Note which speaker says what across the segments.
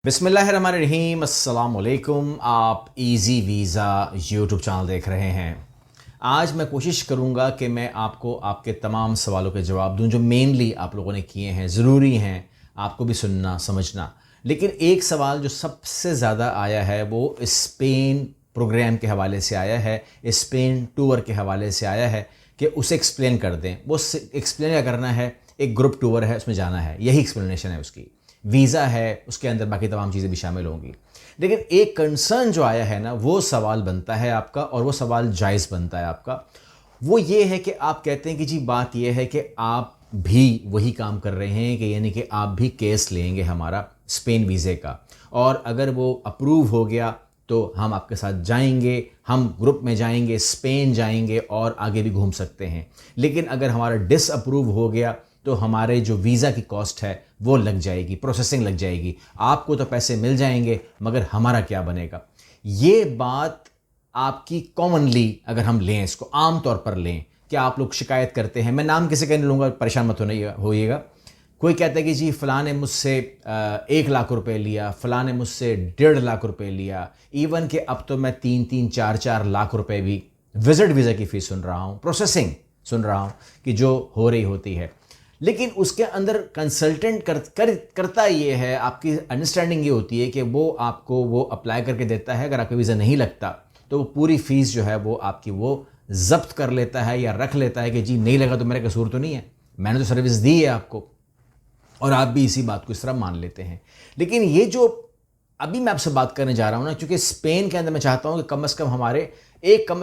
Speaker 1: बिस्मिल्लाहिर्रहमानिर्रहीम, अस्सलाम वालेकुम। आप इजी वीज़ा यूट्यूब चैनल देख रहे हैं। आज मैं कोशिश करूंगा कि मैं आपको आपके तमाम सवालों के जवाब दूं जो मेनली आप लोगों ने किए हैं, ज़रूरी हैं आपको भी सुनना समझना। लेकिन एक सवाल जो सबसे ज़्यादा आया है वो स्पेन प्रोग्राम के हवाले से आया है, स्पेन टूर के हवाले से आया है कि उसे एक्सप्लेन कर दें। वो एक्सप्लेन क्या करना है, एक ग्रुप टूर है, उसमें जाना है, यही एक्सप्लेनेशन है उसकी। वीज़ा है, उसके अंदर बाकी तमाम चीज़ें भी शामिल होंगी। लेकिन एक कंसर्न जो आया है ना, वो सवाल बनता है आपका, और वो सवाल जायज़ बनता है आपका। वो ये है कि आप कहते हैं कि जी बात ये है कि आप भी वही काम कर रहे हैं कि यानी कि आप भी केस लेंगे हमारा स्पेन वीज़े का, और अगर वो अप्रूव हो गया तो हम आपके साथ जाएंगे, हम ग्रुप में जाएंगे, स्पेन जाएंगे और आगे भी घूम सकते हैं। लेकिन अगर हमारा डिसअप्रूव हो गया तो हमारे जो वीज़ा की कॉस्ट है वो लग जाएगी, प्रोसेसिंग लग जाएगी। आपको तो पैसे मिल जाएंगे मगर हमारा क्या बनेगा। ये बात आपकी कॉमनली अगर हम लें, इसको आम तौर पर लें, कि आप लोग शिकायत करते हैं। मैं नाम किसी का नहीं लूँगा, परेशान मत होइएगा। कोई कहता है कि जी फ़लाँ ने मुझसे 1 लाख रुपए लिया, फ़लाँ ने मुझसे 1.5 लाख रुपए लिया। इवन कि अब तो मैं 3-3, 4-4 लाख रुपए भी विज़िट वीज़ा की फ़ीस सुन रहा हूँ, प्रोसेसिंग सुन रहा हूँ कि जो हो रही होती है। लेकिन उसके अंदर कंसल्टेंट करता ये है, आपकी अंडरस्टैंडिंग ये होती है कि वो आपको वो अप्लाई करके देता है। अगर आपका वीज़ा नहीं लगता तो वो पूरी फ़ीस जो है वो आपकी वो ज़ब्त कर लेता है या रख लेता है कि जी नहीं लगा तो मेरा कसूर तो नहीं है, मैंने तो सर्विस दी है आपको, और आप भी इसी बात को इस तरह मान लेते हैं। लेकिन ये जो अभी मैं आपसे बात करने जा रहा हूँ ना, क्योंकि स्पेन के अंदर मैं चाहता हूँ कि कम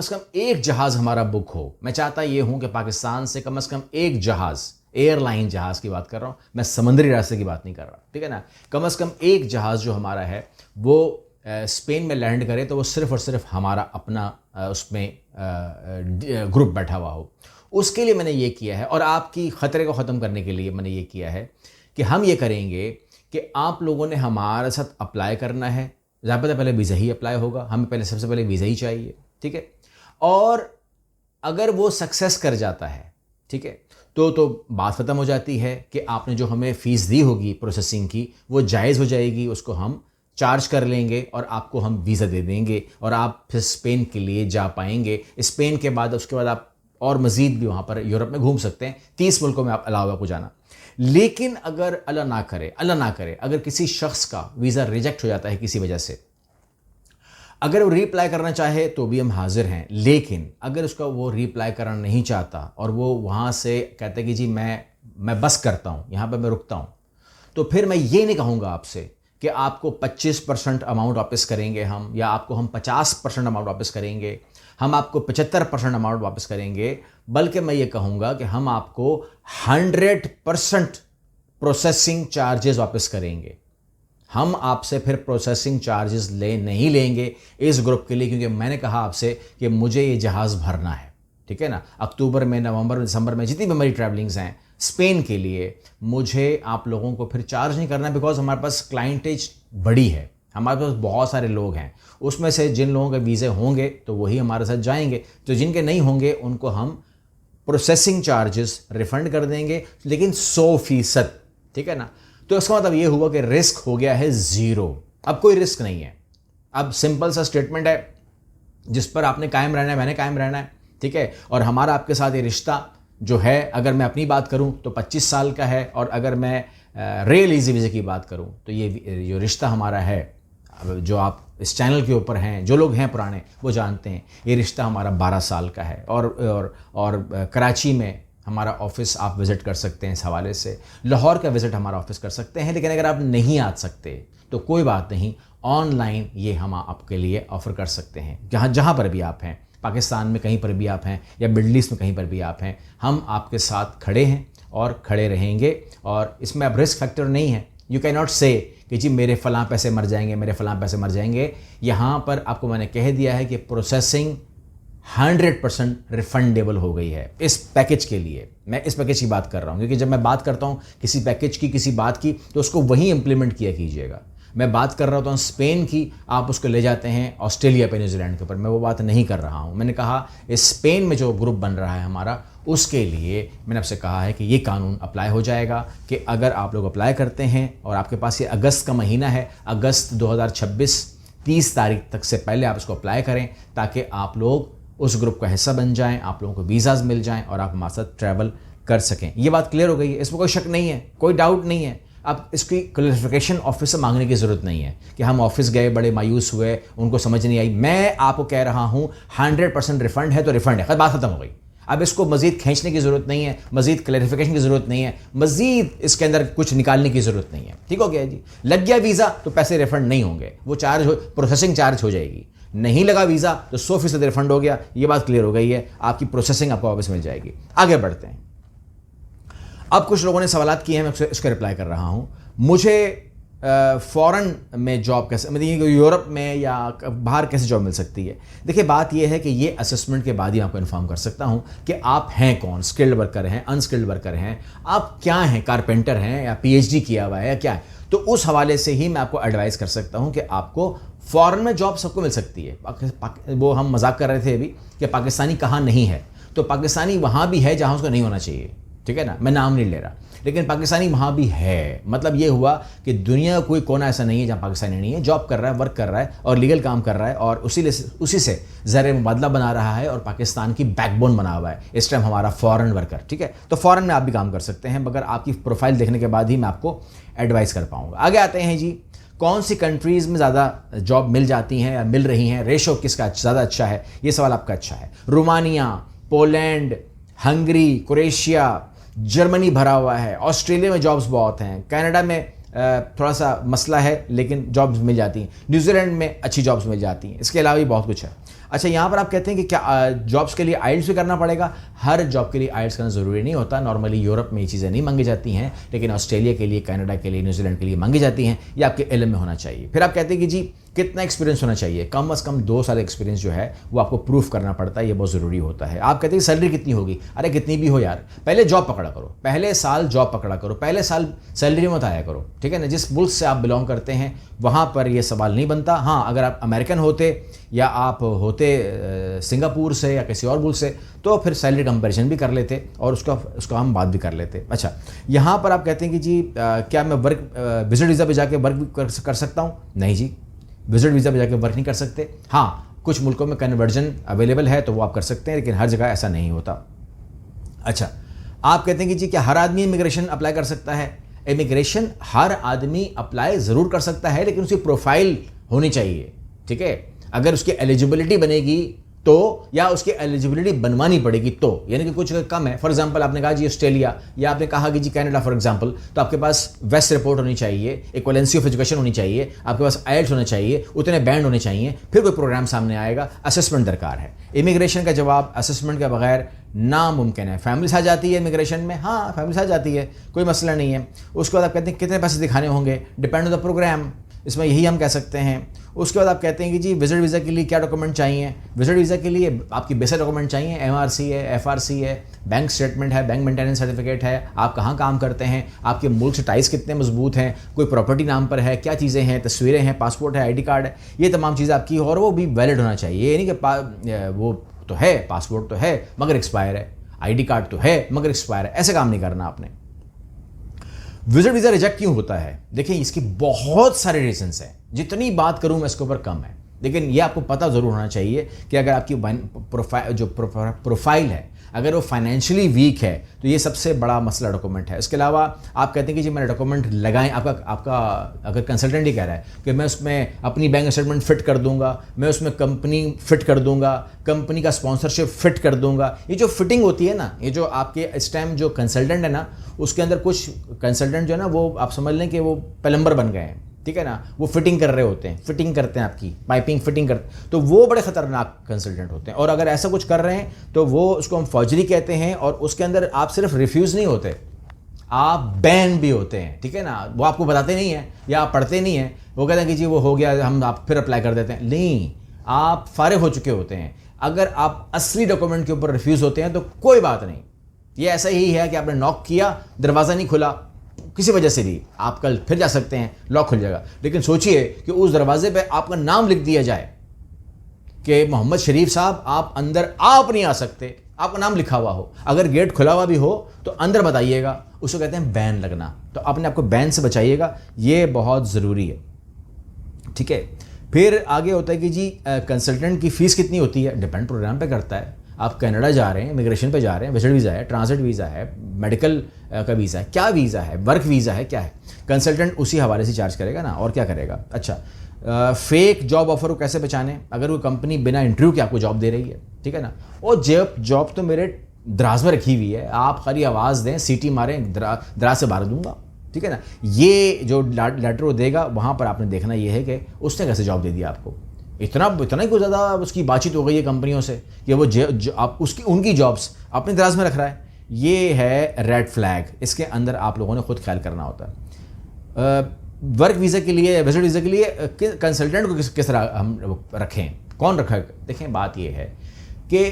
Speaker 1: से कम एक जहाज़ हमारा बुक हो। मैं चाहता ये हूँ कि पाकिस्तान से कम एक जहाज़, एयरलाइन जहाज़ की बात कर रहा हूँ, मैं समुद्री रास्ते की बात नहीं कर रहा, ठीक है ना। कम से कम एक जहाज़ जो हमारा है वो स्पेन में लैंड करे तो वो सिर्फ़ और सिर्फ हमारा अपना उसमें ग्रुप बैठा हुआ हो। उसके लिए मैंने ये किया है, और आपकी ख़तरे को ख़त्म करने के लिए मैंने ये किया है कि हम ये करेंगे कि आप लोगों ने हमारे साथ अप्लाई करना है। ज़्यादा पहले वीज़ा ही अप्लाई होगा, हमें पहले सबसे पहले वीज़ा ही चाहिए, ठीक है। और अगर वो सक्सेस कर जाता है, ठीक है, तो बात ख़त्म हो जाती है कि आपने जो हमें फ़ीस दी होगी प्रोसेसिंग की वो जायज़ हो जाएगी, उसको हम चार्ज कर लेंगे और आपको हम वीज़ा दे देंगे और आप फिर स्पेन के लिए जा पाएंगे। स्पेन के बाद उसके बाद आप और मज़ीद भी वहाँ पर यूरोप में घूम सकते हैं। 30 मुल्कों में आप अलावा को जाना। लेकिन अगर अल्लाह ना करे अगर किसी शख्स का वीज़ा रिजेक्ट हो जाता है किसी वजह से, अगर वो रीअप्लाई करना चाहे तो भी हम हाजिर हैं। लेकिन अगर उसका वो रीअप्लाई करना नहीं चाहता और वो वहाँ से कहता है कि जी मैं बस करता हूँ, यहाँ पे मैं रुकता हूँ, तो फिर मैं ये नहीं कहूँगा आपसे कि आपको 25% अमाउंट वापस करेंगे हम, या आपको हम 50% अमाउंट वापस करेंगे, हम आपको 75% अमाउंट वापस करेंगे। बल्कि मैं ये कहूँगा कि हम आपको 100% प्रोसेसिंग चार्जेस वापस करेंगे। हम आपसे फिर प्रोसेसिंग चार्जेस नहीं लेंगे इस ग्रुप के लिए, क्योंकि मैंने कहा आपसे कि मुझे ये जहाज़ भरना है, ठीक है ना। अक्टूबर में, नवंबर में, दिसंबर में जितनी भी हमारी ट्रैवलिंग्स हैं स्पेन के लिए, मुझे आप लोगों को फिर चार्ज नहीं करना, बिकॉज हमारे पास क्लाइंटेज बड़ी है, हमारे पास बहुत सारे लोग हैं। उसमें से जिन लोगों के वीज़े होंगे तो वही हमारे साथ जाएंगे, तो जिनके नहीं होंगे उनको हम प्रोसेसिंग चार्जेस रिफ़ंड कर देंगे, लेकिन 100%, ठीक है ना। तो इसका मतलब ये हुआ कि रिस्क हो गया है 0। अब कोई रिस्क नहीं है। अब सिंपल सा स्टेटमेंट है जिस पर आपने कायम रहना है, मैंने कायम रहना है, ठीक है। और हमारा आपके साथ ये रिश्ता जो है, अगर मैं अपनी बात करूं तो 25 साल का है, और अगर मैं रियल इजी वीज़ा की बात करूं तो ये जो रिश्ता हमारा है, जो आप इस चैनल के ऊपर हैं, जो लोग हैं पुराने वो जानते हैं, ये रिश्ता हमारा 12 साल का है। और कराची में हमारा ऑफ़िस आप विज़िट कर सकते हैं इस हवाले से, लाहौर का विज़िट हमारा ऑफ़िस कर सकते हैं। लेकिन अगर आप नहीं आ सकते तो कोई बात नहीं, ऑनलाइन ये हम आपके लिए ऑफ़र कर सकते हैं। जहाँ पर भी आप हैं, पाकिस्तान में कहीं पर भी आप हैं या मिडल ईस्ट में कहीं पर भी आप हैं, हम आपके साथ खड़े हैं और खड़े रहेंगे। और इसमें अब रिस्क फैक्टर नहीं है। यू कैन नॉट से कि जी मेरे फ़लाँ पैसे मर जाएंगे, मेरे फ़लाँ पैसे मर जाएंगे। यहाँ पर आपको मैंने कह दिया है कि प्रोसेसिंग 100% रिफंडेबल हो गई है इस पैकेज के लिए। मैं इस पैकेज की बात कर रहा हूँ, क्योंकि जब मैं बात करता हूँ किसी पैकेज की, किसी बात की, तो उसको वहीं इम्प्लीमेंट किया कीजिएगा। मैं बात कर रहा था स्पेन की, आप उसको ले जाते हैं ऑस्ट्रेलिया पे, न्यूजीलैंड के ऊपर, मैं वो बात नहीं कर रहा हूँ। मैंने कहा इस स्पेन में जो ग्रुप बन रहा है हमारा, उसके लिए मैंने आपसे कहा है कि ये कानून अप्लाई हो जाएगा कि अगर आप लोग अप्लाई करते हैं और आपके पास ये अगस्त का महीना है, अगस्त 2026 30 तारीख तक से पहले आप इसको अप्लाई करें, ताकि आप लोग उस ग्रुप का हिस्सा बन जाएं, आप लोगों को वीज़ाज़ मिल जाएं और आप हमारे साथ ट्रैवल कर सकें। ये बात क्लियर हो गई है, इसमें कोई शक नहीं है, कोई डाउट नहीं है। अब इसकी क्लैरिफिकेशन ऑफिस से मांगने की ज़रूरत नहीं है कि हम ऑफिस गए, बड़े मायूस हुए, उनको समझ नहीं आई। मैं आपको कह रहा हूँ 100% रिफंड है तो रिफंड है, बात खत्म हो गई। अब इसको मजीद खींचने की ज़रूरत नहीं है, मजीद क्लैरिफिकेशन की ज़रूरत नहीं है, मजीद इसके अंदर कुछ निकालने की ज़रूरत नहीं है। ठीक हो गया जी। लग गया वीज़ा तो पैसे रिफंड नहीं होंगे, वो प्रोसेसिंग चार्ज हो जाएगी। नहीं लगा वीज़ा तो 100% रिफंड हो गया। ये बात क्लियर हो गई है, आपकी प्रोसेसिंग आपको वापस मिल जाएगी। आगे बढ़ते हैं। अब कुछ लोगों ने सवालात किए हैं, मैं उसका रिप्लाई कर रहा हूँ। मुझे फ़ॉरेन में जॉब कैसे, मतलब यूरोप में या बाहर कैसे जॉब मिल सकती है? देखिए, बात यह है कि ये असेसमेंट के बाद ही आपको इन्फॉर्म कर सकता हूँ कि आप हैं कौन, स्किल्ड वर्कर हैं, अनस्किल्ड वर्कर हैं, आप क्या हैं, कारपेंटर हैं या PhD किया हुआ है या क्या है। तो उस हवाले से ही मैं आपको एडवाइस कर सकता हूँ कि आपको फ़ॉरेन में जॉब सबको मिल सकती है। वो हम मजाक कर रहे थे अभी कि पाकिस्तानी कहाँ नहीं है, तो पाकिस्तानी वहाँ भी है जहाँ उसको नहीं होना चाहिए, ठीक है ना। मैं नाम नहीं ले रहा, लेकिन पाकिस्तानी वहाँ भी है। मतलब ये हुआ कि दुनिया का कोई कोना ऐसा नहीं है जहाँ पाकिस्तानी नहीं है, जॉब कर रहा है, वर्क कर रहा है और लीगल काम कर रहा है और उसी से ज़र मुबादला बना रहा है और पाकिस्तान की बैकबोन बना हुआ है इस टाइम हमारा फॉरेन वर्कर। ठीक है, तो फॉरेन में आप भी काम कर सकते हैं, मगर आपकी प्रोफाइल देखने के बाद ही मैं आपको एडवाइस कर पाऊँगा। आगे आते हैं जी, कौन सी कंट्रीज़ में ज़्यादा जॉब मिल जाती हैं या मिल रही हैं, रेशो किसका ज़्यादा अच्छा है? ये सवाल आपका अच्छा है। Romania, Poland, Hungary, Croatia, Germany भरा हुआ है, ऑस्ट्रेलिया में जॉब्स बहुत हैं, कनाडा में थोड़ा सा मसला है लेकिन जॉब्स मिल जाती हैं, न्यूजीलैंड में अच्छी जॉब्स मिल जाती हैं। इसके अलावा भी बहुत कुछ है। अच्छा, यहाँ पर आप कहते हैं कि क्या जॉब्स के लिए आइल्स भी करना पड़ेगा? हर जॉब के लिए आइल्स करना ज़रूरी नहीं होता। नॉर्मली यूरोप में ये चीज़ें नहीं मांगी जाती हैं, लेकिन ऑस्ट्रेलिया के लिए, कनाडा के लिए, न्यूजीलैंड के लिए मांगी जाती हैं। ये आपके इल्म में होना चाहिए। फिर आप कहते हैं कि जी कितना एक्सपीरियंस होना चाहिए? कम से कम 2 साल एक्सपीरियंस जो है वो आपको प्रूफ करना पड़ता है, ये बहुत ज़रूरी होता है। आप कहते हैं सैलरी कितनी होगी? अरे कितनी भी हो यार, पहले जॉब पकड़ा करो, पहले साल जॉब पकड़ा करो, पहले साल सैलरी मत आया करो। ठीक है ना। जिस मुल्क से आप बिलोंग करते हैं वहाँ पर ये सवाल नहीं बनता। हाँ, अगर आप अमेरिकन होते या आप होते सिंगापुर से या किसी और मुल्क से तो फिर सैलरी कंपैरिजन भी कर लेते और उसका हम बात भी कर लेते। अच्छा, यहाँ पर आप कहते हैं कि जी क्या मैं विजिट वीज़ा पे जाके वर्क भी कर सकता हूँ? नहीं जी, विजिट वीज़ा पे जाके वर्क नहीं कर सकते। हाँ, कुछ मुल्कों में कन्वर्जन अवेलेबल है तो वो आप कर सकते हैं, लेकिन हर जगह ऐसा नहीं होता। अच्छा, आप कहते हैं कि जी क्या हर आदमी इमिग्रेशन अप्लाई कर सकता है? इमिग्रेशन हर आदमी अप्लाई ज़रूर कर सकता है, लेकिन उसकी प्रोफाइल होनी चाहिए। ठीक है, अगर उसकी एलिजिबिलिटी बनेगी तो, या उसकी एलिजिबिलिटी बनवानी पड़ेगी तो, यानी कि कुछ कम है। फॉर एग्जांपल आपने कहा जी ऑस्ट्रेलिया, या आपने कहा कि जी कनाडा फॉर एग्जांपल, तो आपके पास वेस्ट रिपोर्ट होनी चाहिए, इक्वलेंसी ऑफ एजुकेशन होनी चाहिए, आपके पास आइल्स होना चाहिए, उतने बैंड होने चाहिए, फिर कोई प्रोग्राम सामने आएगा। असेसमेंट दरकार है। इमिग्रेशन का जवाब असेसमेंट के बगैर नामुमकिन है। फैमिली आ जाती है इमिग्रेशन में, हाँ फैमिली आ जाती है, कोई मसला नहीं है। उसके बाद आप कहते हैं कितने पैसे दिखाने होंगे, डिपेंड ऑन द प्रोग्राम, इसमें यही हम कह सकते हैं। उसके बाद आप कहते हैं कि जी विजिट वीज़ा के लिए क्या डॉक्यूमेंट चाहिए? विजिट वीज़ा के लिए आपकी बेसिक डॉक्यूमेंट चाहिए, MRC है, FRC है, बैंक स्टेटमेंट है, बैंक मेंटेनेंस सर्टिफिकेट है, आप कहाँ काम करते हैं, आपके मुल्क से टाइज कितने मजबूत हैं, कोई प्रॉपर्टी नाम पर है, क्या चीज़ें हैं, तस्वीरें हैं, पासपोर्ट है, ID कार्ड है, ये तमाम चीज़ें आपकी, और वो भी वैलिड होना चाहिए। यानी कि वो तो है, पासपोर्ट तो है मगर एक्सपायर है, ID कार्ड तो है मगर एक्सपायर है, ऐसे काम नहीं करना आपने। विजिट वीज़ा रिजेक्ट क्यों होता है? देखिए, इसकी बहुत सारे रीजंस हैं, जितनी बात करूं मैं इसके ऊपर कम है, लेकिन ये आपको पता ज़रूर होना चाहिए कि अगर आपकी प्रोफाइल है, अगर वो फाइनेंशियली वीक है तो ये सबसे बड़ा मसला डॉक्यूमेंट है। इसके अलावा आप कहते हैं कि जी मैंने डॉक्यूमेंट लगाएं, आपका अगर कंसल्टेंट ही कह रहा है कि मैं उसमें अपनी बैंक स्टेटमेंट फिट कर दूंगा, मैं उसमें कंपनी फिट कर दूंगा, कंपनी का स्पॉन्सरशिप फिट कर दूंगा, ये जो फिटिंग होती है ना, ये जो आपके इस टाइम जो कंसल्टेंट है ना, उसके अंदर कुछ कंसल्टेंट जो है ना वो आप समझ लें कि वो प्लम्बर बन गए हैं। ठीक है ना, वो फिटिंग कर रहे होते हैं, फिटिंग करते हैं, आपकी पाइपिंग फिटिंग करते हैं, तो वो बड़े ख़तरनाक कंसल्टेंट होते हैं। और अगर ऐसा कुछ कर रहे हैं तो वो उसको हम फौजरी कहते हैं, और उसके अंदर आप सिर्फ रिफ्यूज़ नहीं होते, आप बैन भी होते हैं। ठीक है ना, वो आपको बताते नहीं हैं या आप पढ़ते नहीं हैं, वो कहते हैं कि जी वो हो गया, हम आप फिर अप्लाई कर देते हैं। नहीं, आप फारिग हो चुके होते हैं। अगर आप असली डॉक्यूमेंट के ऊपर रिफ्यूज़ होते हैं तो कोई बात नहीं, ये ऐसा ही है कि आपने नॉक किया, दरवाज़ा नहीं खुला, किसी वजह से भी आप कल फिर जा सकते हैं, लॉक खुल जाएगा। लेकिन सोचिए कि उस दरवाजे पे आपका नाम लिख दिया जाए कि मोहम्मद शरीफ साहब आप अंदर आप नहीं आ सकते, आपका नाम लिखा हुआ हो, अगर गेट खुला हुआ भी हो तो अंदर बताइएगा, उसको कहते हैं बैन लगना। तो अपने आपको बैन से बचाइएगा, ये बहुत ज़रूरी है, ठीक है। फिर आगे होता है कि जी कंसल्टेंट की फ़ीस कितनी होती है, डिपेंड प्रोग्राम पे करता है। आप कनाडा जा रहे हैं, इमिग्रेशन पे जा रहे हैं, विजिट वीज़ा है, ट्रांजिट वीज़ा है, मेडिकल का वीज़ा है, क्या वीज़ा है, वर्क वीज़ा है, क्या है, कंसल्टेंट उसी हवाले से चार्ज करेगा ना, और क्या करेगा। अच्छा, फेक जॉब ऑफर को कैसे बचाने, अगर वो कंपनी बिना इंटरव्यू के आपको जॉब दे रही है, ठीक है ना, और जॉब तो मेरे दराज में रखी हुई है, आप खाली आवाज़ दें, सीटी मारें, दराज से बाहर दूंगा, ठीक है ना। ये जो लेटर वो देगा, वहाँ पर आपने देखना ये है कि उसने कैसे जॉब दे दिया आपको। इतना ही कुछ ज़्यादा उसकी बातचीत हो गई है कंपनियों से कि वो आप उनकी जॉब्स अपने दराज में रख रहा है, ये है रेड फ्लैग। इसके अंदर आप लोगों ने खुद ख्याल करना होता है। वर्क वीज़ा के लिए, विजिट वीज़ा के लिए कंसल्टेंट को किस तरह हम रखें, कौन रखा। देखें, बात ये है कि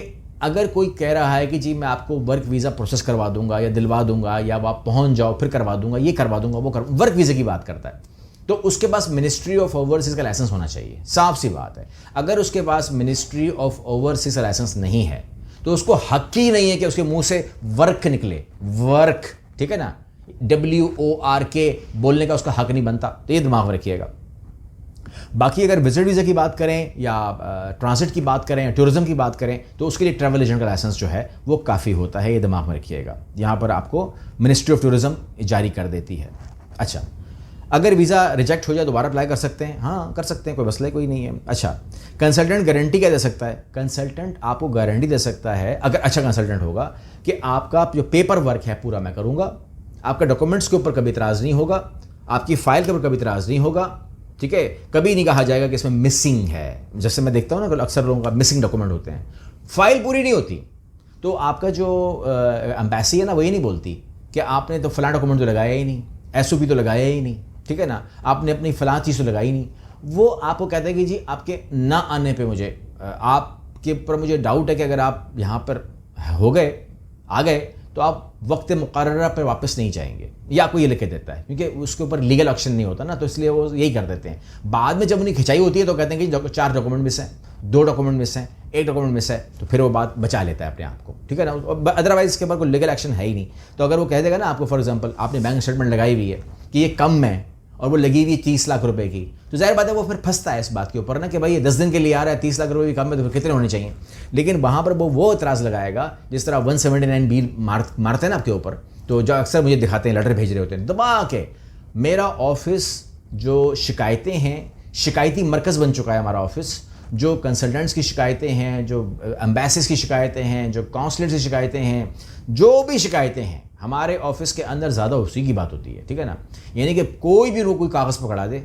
Speaker 1: अगर कोई कह रहा है कि जी मैं आपको वर्क वीज़ा प्रोसेस करवा दूंगा या दिलवा दूंगा, या आप पहुंच जाओ फिर करवा दूंगा, ये करवा दूंगा, वो वर्क वीज़ा की बात करता है, तो उसके पास मिनिस्ट्री ऑफ ओवरसीज का लाइसेंस होना चाहिए, साफ सी बात है। अगर उसके पास मिनिस्ट्री ऑफ ओवरसीज का लाइसेंस नहीं है तो उसको हक ही नहीं है कि उसके मुंह से वर्क निकले, वर्क, ठीक है ना, WORK बोलने का उसका हक नहीं बनता, तो ये दिमाग में रखिएगा। बाकी अगर विजिट वीज़ा की बात करें या ट्रांजिट की बात करें या टूरिज्म की बात करें, तो उसके लिए ट्रैवल एजेंट का लाइसेंस जो है वो काफ़ी होता है, ये दिमाग में रखिएगा। यहाँ पर आपको मिनिस्ट्री ऑफ टूरिज्म जारी कर देती है। अच्छा, अगर वीज़ा रिजेक्ट हो जाए दोबारा अप्लाई कर सकते हैं, हाँ कर सकते हैं, कोई मसला कोई नहीं है। अच्छा, कंसल्टेंट गारंटी क्या दे सकता है, कंसल्टेंट आपको गारंटी दे सकता है, अगर अच्छा कंसल्टेंट होगा, कि आपका जो पेपर वर्क है पूरा मैं करूँगा, आपका डॉक्यूमेंट्स के ऊपर कभी इतराज़ नहीं होगा, आपकी फ़ाइल के ऊपर कभी इतराज़ नहीं होगा, ठीक है। कभी नहीं कहा जाएगा कि इसमें मिसिंग है, जैसे मैं देखता हूँ ना अक्सर लोगों का मिसिंग डॉक्यूमेंट होते हैं, फाइल पूरी नहीं होती, तो आपका जो एम्बेसी है ना वो ये नहीं बोलती कि आपने तो फलां डॉक्यूमेंट तो लगाया ही नहीं, SOP तो लगाया ही नहीं, ठीक है ना, आपने अपनी फलां चीज़ तो लगाई नहीं। वो आपको कहते हैं कि जी आपके ना आने पे मुझे, आपके ऊपर मुझे डाउट है कि अगर आप यहाँ पर हो गए, आ गए, तो आप वक्त मुकर्ररा पर वापस नहीं जाएंगे, या आपको ये लिख के देता है, क्योंकि उसके ऊपर लीगल एक्शन नहीं होता ना, तो इसलिए वो यही कर देते हैं। बाद में जब उन्हें खिंचाई होती है तो कहते हैं कि 4 डॉक्यूमेंट मिस हैं, 2 डॉक्यूमेंट मिस हैं, 1 डॉक्यूमेंट मिस है, तो फिर वो बात बचा लेता है अपने आप को, ठीक है ना। अदरवाइज इसके ऊपर कोई लीगल एक्शन है ही नहीं। तो अगर वो कह देगा ना आपको, फॉर एग्जाम्पल आपने बैंक स्टेटमेंट लगाई हुई है कि ये कम है और वो लगी हुई 30 लाख रुपए की, तो जाहिर बात है वो फिर फंसता है इस बात के ऊपर ना कि भाई ये 10 दिन के लिए आ रहा है, 30 लाख रुपए भी कम है, तो फिर कितने होने चाहिए। लेकिन वहाँ पर वो इतराज़ लगाएगा, जिस तरह 179 बिल मारते हैं ना आपके ऊपर, तो जो अक्सर मुझे दिखाते हैं, लेटर भेज रहे होते हैं दबा के, मेरा ऑफिस जो शिकायतें हैं, शिकायती मरकज़ बन चुका है हमारा ऑफिस, जो कंसल्टेंट्स की शिकायतें हैं, जो एम्बेसीज की शिकायतें हैं, जो काउंसलर्स की शिकायतें हैं, जो भी शिकायतें हैं हमारे ऑफिस के अंदर ज़्यादा उसी की बात होती है, ठीक है ना। यानी कि कोई भी कोई कागज़ पकड़ा दे,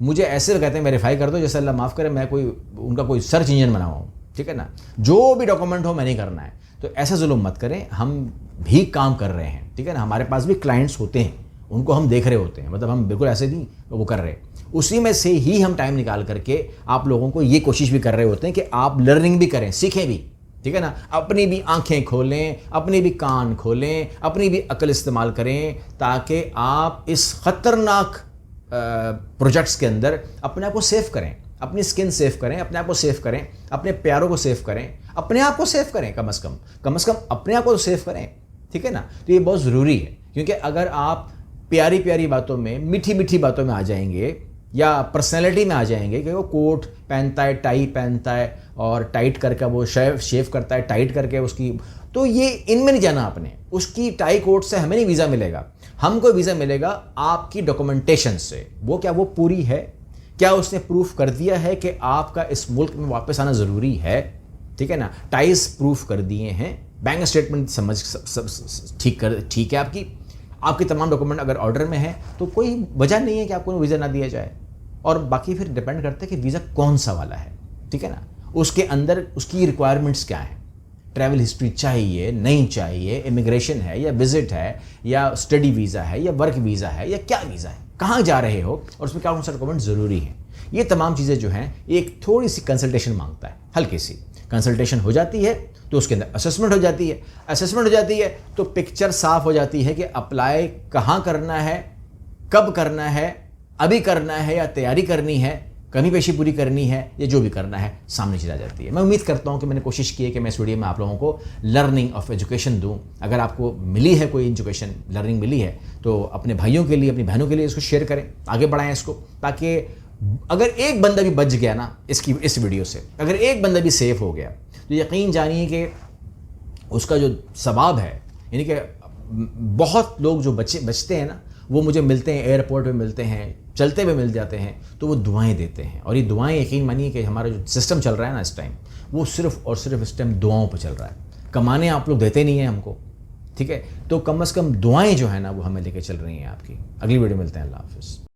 Speaker 1: मुझे ऐसे कहते हैं वेरीफाई कर दो जैसे अल्लाह माफ़ करे मैं कोई उनका कोई सर्च इंजन बना हुआ हूँ, ठीक है ना, जो भी डॉक्यूमेंट हो मैंने करना है। तो ऐसा जुल्म मत करें, हम भी काम कर रहे हैं, ठीक है ना, हमारे पास भी क्लाइंट्स होते हैं, उनको हम देख रहे होते हैं, मतलब हम बिल्कुल ऐसे नहीं वो कर रहे, उसी में से ही हम टाइम निकाल करके आप लोगों को ये कोशिश भी कर रहे होते हैं कि आप लर्निंग भी करें, सीखें भी, ठीक है ना, अपनी भी आंखें खोलें, अपने भी कान खोलें, अपनी भी अक्ल इस्तेमाल करें, ताकि आप इस ख़तरनाक प्रोजेक्ट्स के अंदर अपने आप को सेव करें, अपनी स्किन सेव करें, अपने आप को सेव करें, अपने प्यारों को सेव करें, अपने आप को सेव करें, कम से कम अपने आप को सेव करें, ठीक है ना। तो ये बहुत ज़रूरी है, क्योंकि अगर आप प्यारी प्यारी बातों में, मीठी मीठी बातों में आ जाएंगे या पर्सनैलिटी में आ जाएंगे कि वो कोट पहनता है, टाई पहनता है और टाइट करके वो शेव करता है, टाइट करके उसकी, तो ये इनमें नहीं जाना आपने। उसकी टाई कोट से हमें नहीं वीज़ा मिलेगा, हमको वीज़ा मिलेगा आपकी डॉक्यूमेंटेशन से। वो क्या वो पूरी है, क्या उसने प्रूफ कर दिया है कि आपका इस मुल्क में वापस आना ज़रूरी है, ठीक है ना, टाइज प्रूफ कर दिए हैं, बैंक स्टेटमेंट ठीक है, आपकी तमाम डॉक्यूमेंट अगर ऑर्डर में है तो कोई वजह नहीं है कि आपको वीज़ा ना दिया जाए। और बाकी फिर डिपेंड करता है कि वीज़ा कौन सा वाला है, ठीक है ना, उसके अंदर उसकी रिक्वायरमेंट्स क्या हैं, ट्रैवल हिस्ट्री चाहिए नहीं चाहिए, इमिग्रेशन है या विजिट है या स्टडी वीज़ा है या वर्क वीज़ा है या क्या वीज़ा है, कहाँ जा रहे हो और उसमें क्या कौन सा डॉक्यूमेंट ज़रूरी है। ये तमाम चीज़ें जो हैं एक थोड़ी सी कंसल्टेशन मांगता है, हल्की सी कंसल्टेशन हो जाती है तो उसके अंदर असेसमेंट हो जाती है। असेसमेंट हो जाती है तो पिक्चर साफ हो जाती है कि अप्लाई कहाँ करना है, कब करना है, अभी करना है या तैयारी करनी है, कमी पेशी पूरी करनी है, या जो भी करना है सामने चला जाती है। मैं उम्मीद करता हूँ कि मैंने कोशिश की है कि मैं इस वीडियो में आप लोगों को लर्निंग ऑफ एजुकेशन दूँ। अगर आपको मिली है कोई एजुकेशन लर्निंग मिली है तो अपने भाइयों के लिए, अपनी बहनों के लिए इसको शेयर करें, आगे बढ़ाएं इसको, ताकि अगर एक बंदा भी बच गया ना इस वीडियो से, अगर एक बंदा भी सेफ हो गया तो यकीन जानिए कि उसका जो सवाब है, यानी कि बहुत लोग जो बचते हैं ना, वो मुझे मिलते हैं, एयरपोर्ट पे मिलते हैं, चलते हुए मिल जाते हैं, तो वो दुआएं देते हैं। और ये दुआएं यकीन मानिए कि हमारा जो सिस्टम चल रहा है ना इस टाइम, वो सिर्फ और सिर्फ इस टाइम दुआओं पर चल रहा है। कमाने आप लोग देते नहीं हैं हमको, ठीक है, तो कम से कम दुआएं जो है ना वो हमें लेके चल रही हैं आपकी। अगली वीडियो मिलते हैं, अल्लाह हाफिज़।